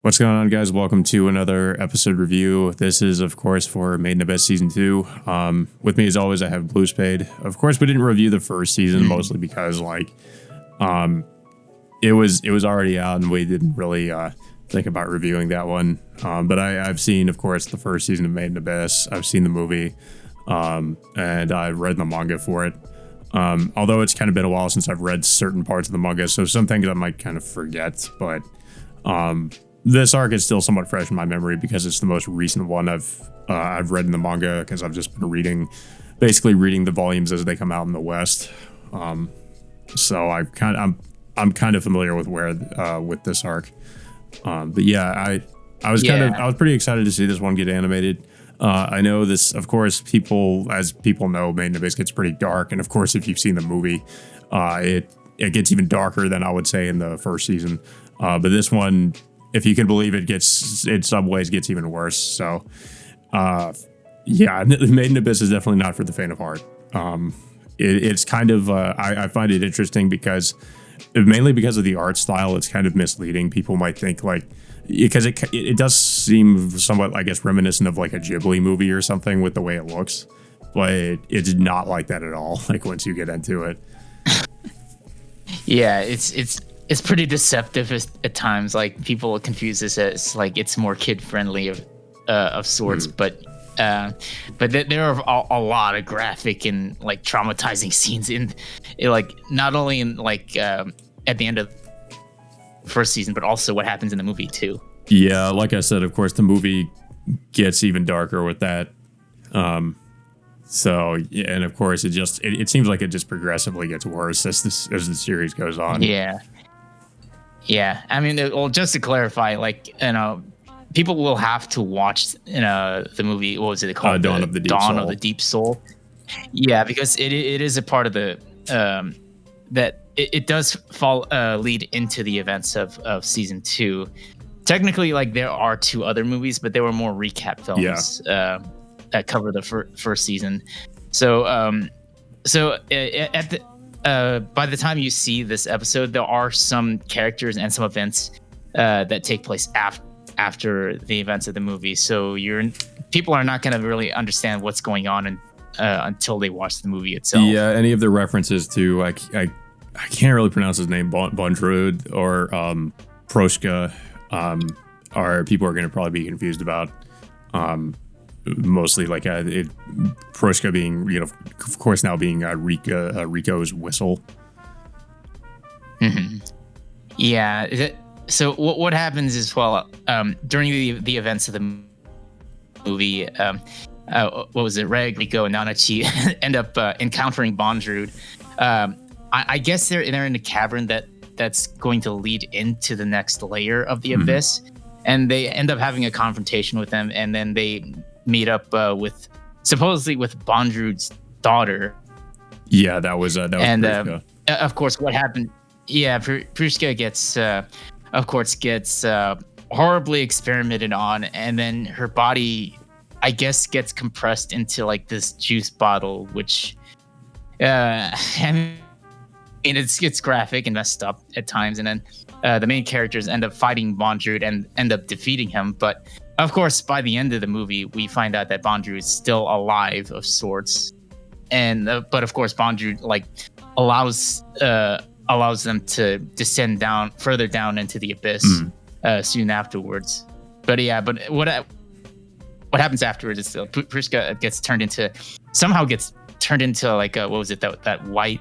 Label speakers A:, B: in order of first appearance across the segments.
A: What's going on, guys? Welcome to another episode review. This is, of course, for Made in Abyss Season 2. With me, as always, I have Blue Spade. Of course, we didn't review the first season, mostly because, it was already out, and we didn't really think about reviewing that one. But I've seen, of course, the first season of Made in Abyss. I've seen the movie, and I've read the manga for it. Although it's kind of been a while since I've read certain parts of the manga, so some things I might kind of forget, but this arc is still somewhat fresh in my memory because it's the most recent one I've read in the manga, because I've just been basically reading the volumes as they come out in the West. So I'm kind of familiar with with this arc. But yeah, I was pretty excited to see this one get animated. I know this, of course, people know, Made in Abyss gets pretty dark, and of course, if you've seen the movie, it gets even darker than I would say in the first season. But this one, if you can believe it, gets in some ways gets even worse. So, yeah, Made in Abyss is definitely not for the faint of heart. It's kind of I find it interesting mainly because of the art style. It's kind of misleading. People might think because it does seem somewhat, I guess, reminiscent of like a Ghibli movie or something with the way it looks, but it's not like that at all. Like once you get into it,
B: yeah, it's pretty deceptive at times. Like people confuse this as like it's more kid friendly of sorts, but there are a lot of graphic and like traumatizing scenes like not only in at the end of the first season, but also what happens in the movie too.
A: Yeah, like I said, of course the movie gets even darker with that. So yeah, and of course it seems like it just progressively gets worse as the series goes on.
B: Yeah. I mean, well, just to clarify, people will have to watch the movie. What was it called?
A: Dawn of the
B: Deep Soul. Yeah, because it is a part of the that it does lead into the events of season 2. Technically, there are 2 other movies, but they were more recap films that cover the first season. So by the time you see this episode, there are some characters and some events that take place after the events of the movie. So people are not going to really understand what's going on until they watch the movie itself.
A: Yeah, any of the references to I can't really pronounce his name, Bondrud or Proshka, are people are going to probably be confused about. Mostly Proshka being, of course, now being Rico's whistle.
B: Mm-hmm. Yeah. So what happens is, during the events of the movie, what was it? Reg, Rico, and Nanachi end up encountering Bondrud. I guess they're in a cavern that's going to lead into the next layer of the abyss, and they end up having a confrontation with them, and then they meet up supposedly with Bondrud's daughter.
A: Yeah, that was Prushka.
B: Of course, what happened? Yeah, Prushka gets horribly experimented on, and then her body, I guess, gets compressed into this juice bottle, which it's graphic and messed up at times, and then the main characters end up fighting Bondrud and end up defeating him. But of course, by the end of the movie, we find out that Bondrud is still alive of sorts, and but of course, Bondrud allows them to descend further down into the abyss soon afterwards. But what happens afterwards is Prushka gets turned into what was it, that white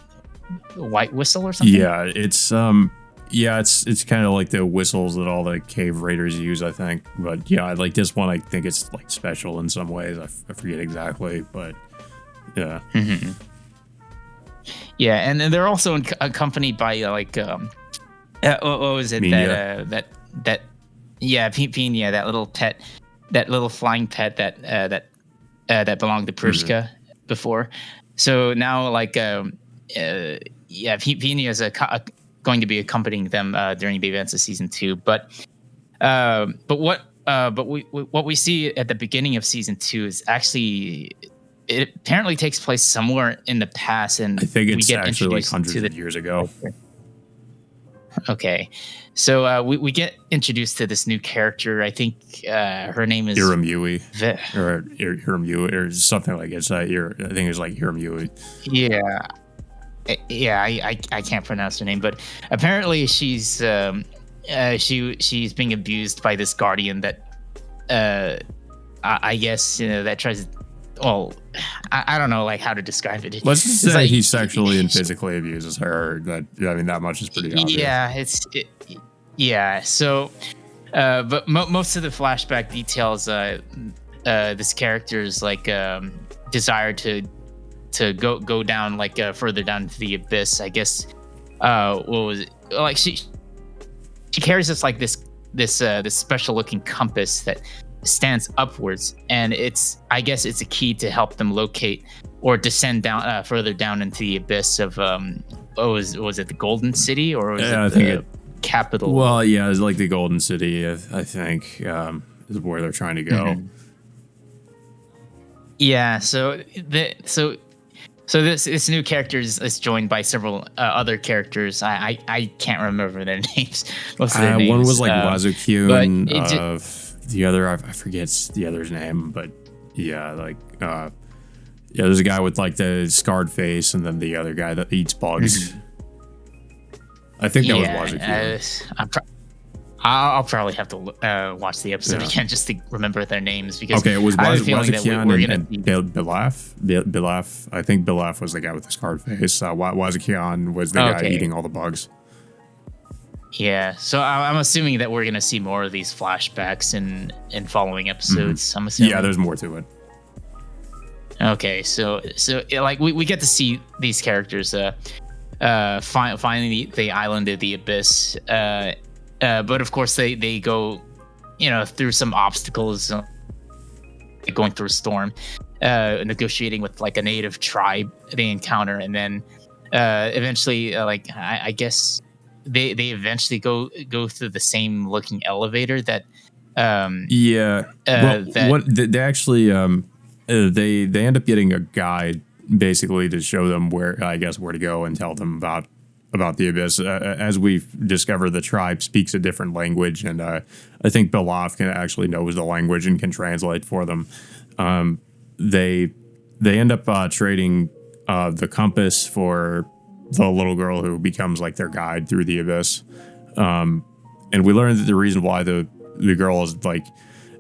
B: whistle or something?
A: Yeah, it's kind of like the whistles that all the cave raiders use, I think. But yeah, like this one, I think it's special in some ways. I forget exactly, but yeah.
B: Mm-hmm. Yeah, and then they're also accompanied by what was it?
A: Minya.
B: Pina, that little pet, that little flying pet that belonged to Prushka before. So now Pina is going to be accompanying them during the events of season 2. But what we see at the beginning of season 2 is actually, it apparently takes place somewhere in the past, and
A: I think it's
B: we get
A: actually
B: introduced
A: hundreds
B: to
A: of years ago.
B: Okay. So we get introduced to this new character. I think her name is
A: Iramui
B: Ve-
A: or Iramui or something like it. It's I think it's like Iramui.
B: yeah. Yeah, I can't pronounce her name, but apparently she's being abused by this guardian that I guess that tries to. Well, I don't know like how to describe it.
A: Let's just
B: It's
A: say
B: like
A: he sexually and physically abuses her. That I mean, that much is pretty obvious.
B: Yeah. So, but most of the flashback details, this character's like desire to go down like further down into the abyss. I guess. What was it? Like she carries this like this special looking compass that stands upwards, and I guess it's a key to help them locate or descend down further down into the abyss of was it the Golden City, or was
A: Yeah,
B: it
A: I think
B: the capital?
A: Well, yeah, it's like the Golden City. I think is where they're trying to go.
B: Mhm. Yeah, so this new character is joined by several other characters. I can't remember their names. Most of their names.
A: One was like Wazukyun.
B: but it
A: The other, I forget the other's name, but yeah, like yeah, there's a guy with like the scarred face, and then the other guy that eats bugs. I think that was Wazukyun.
B: I'll probably have to watch the episode again just to remember their names, because
A: Okay, it was
B: I have a feeling that we're gonna
A: and Bilaf. Bilaf. I think Bilaf was the guy with the scarred face. Wazukyun was the guy eating all the bugs.
B: Yeah, so I'm assuming that we're gonna see more of these flashbacks in following episodes. I'm assuming.
A: Yeah, there's more to it.
B: Okay, so like we get to see these characters finding the island of the abyss, but of course they go, through some obstacles, going through a storm, negotiating with like a native tribe they encounter, and then eventually, I guess. They eventually go through the same looking elevator that
A: they actually they end up getting a guide basically to show them where to go and tell them about the abyss. As we discover, the tribe speaks a different language, and I think Belaf actually knows the language and can translate for them. They end up trading the compass for the little girl who becomes like their guide through the abyss. And we learned that the reason why the girl is like,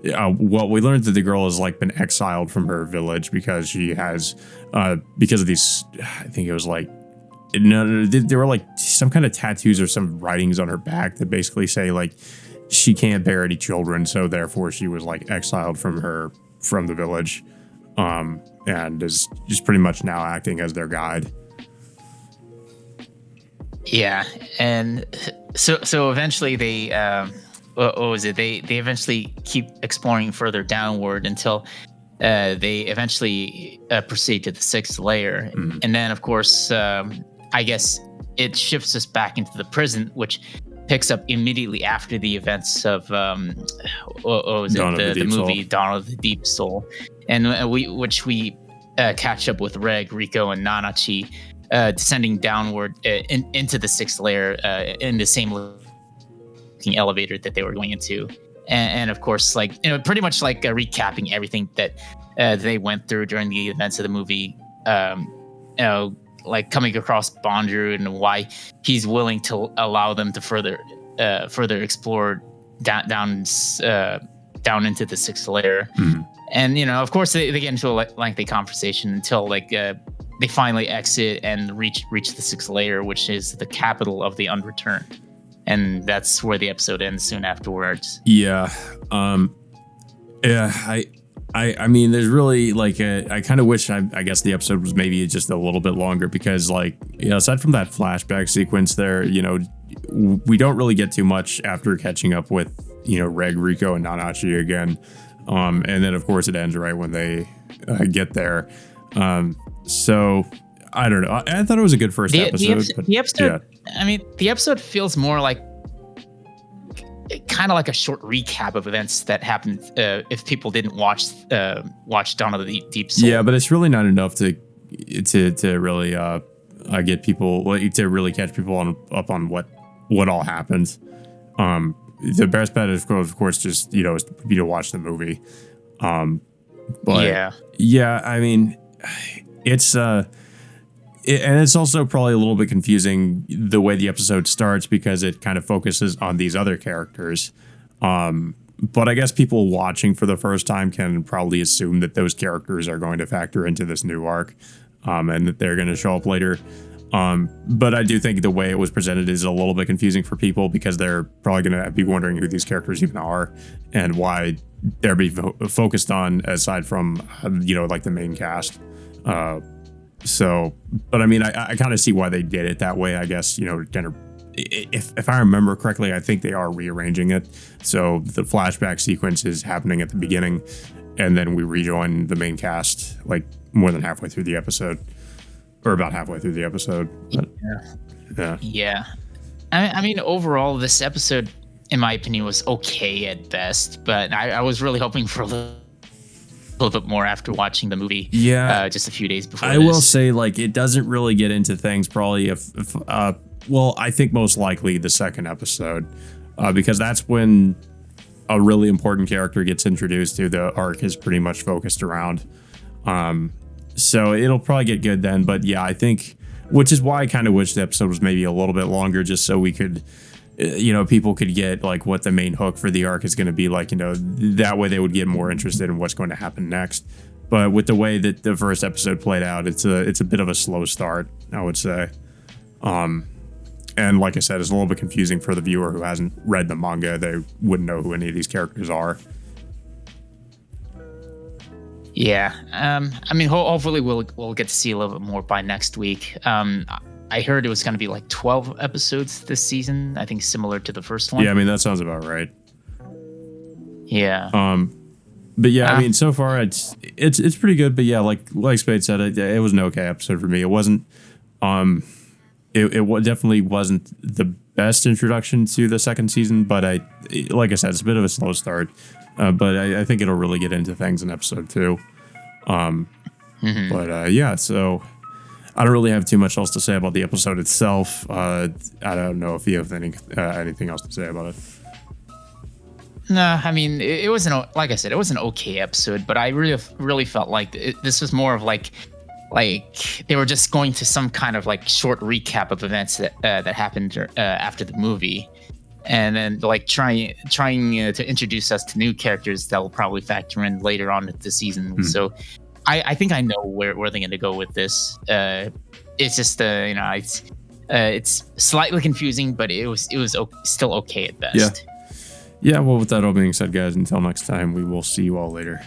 A: we learned that the girl has like been exiled from her village because she has, because of these, I think it was like, no, there were like some kind of tattoos or some writings on her back that basically say like she can't bear any children, so therefore she was like exiled from the village, and is just pretty much now acting as their guide.
B: Yeah, and so eventually they what was it? They eventually keep exploring further downward until they eventually proceed to the 6th layer, and then of course I guess it shifts us back into the prison, which picks up immediately after the events of what was it? The movie Dawn of the Deep Soul, and we catch up with Reg, Rico, and Nanachi. Descending downward into the 6th layer in the same looking elevator that they were going into, and of course, like pretty much like recapping everything that they went through during the events of the movie. Like coming across Bondru and why he's willing to allow them to further explore down into the 6th layer, and of course they get into a lengthy conversation until like. They finally exit and reach the 6th layer, which is the capital of the Unreturned, and that's where the episode ends soon afterwards.
A: Yeah, yeah. I mean, there's really like I kind of wish I guess the episode was maybe just a little bit longer, because like aside from that flashback sequence there, we don't really get too much after catching up with Reg, Rico, and Nanachi again, and then of course it ends right when they get there. So I don't know. I thought it was a good first episode.
B: The episode,
A: yeah.
B: I mean, the episode feels more like kind of like a short recap of events that happened if people didn't watch Dawn of the Deep Soul.
A: Yeah, but it's really not enough to really get people, to really catch people up on what what all happens. The best bet is, of course, just is to watch the movie. But yeah, I mean, it's and it's also probably a little bit confusing the way the episode starts because it kind of focuses on these other characters. But I guess people watching for the first time can probably assume that those characters are going to factor into this new arc, and that they're going to show up later. But I do think the way it was presented is a little bit confusing for people because they're probably going to be wondering who these characters even are and why they're being focused on aside from, like the main cast. But I mean, I kind of see why they did it that way, I guess, kind of. If I remember correctly, I think they are rearranging it. So the flashback sequence is happening at the beginning, and then we rejoin the main cast like more than halfway through the episode, or about halfway through the episode. But,
B: yeah. I mean, overall, this episode, in my opinion, was okay at best. But I was really hoping for a little bit more after watching the movie.
A: Yeah,
B: just a few days before.
A: I will say, like, it doesn't really get into things. Probably well, I think most likely the second episode, because that's when a really important character gets introduced who the arc is pretty much focused around. So it'll probably get good then. But yeah, I think, which is why I kind of wish the episode was maybe a little bit longer, just so we could, people could get like what the main hook for the arc is going to be like, that way they would get more interested in what's going to happen next. But with the way that the first episode played out, it's a bit of a slow start, I would say. And like I said, it's a little bit confusing for the viewer who hasn't read the manga. They wouldn't know who any of these characters are.
B: Yeah. I mean, hopefully we'll get to see a little bit more by next week. I heard it was going to be like 12 episodes this season. I think similar to the first one.
A: Yeah, I mean, that sounds about right.
B: Yeah.
A: But yeah, I mean, so far it's pretty good. But yeah, like Spade said, it was an okay episode for me. It wasn't. It definitely wasn't the best introduction to the second season, but like I said, it's a bit of a slow start. But I think it'll really get into things in episode 2. But yeah, so I don't really have too much else to say about the episode itself. I don't know if you have anything else to say about it.
B: No, I mean, it wasn't, like I said, it was an okay episode, but I really felt like this was more of like they were just going to some kind of like short recap of events that happened after the movie, and then like trying to introduce us to new characters that will probably factor in later on in the season. So I think I know where they're going to go with this. It's just it's slightly confusing, but it was still okay at best.
A: Yeah. Well, with that all being said, guys, until next time, we will see you all later.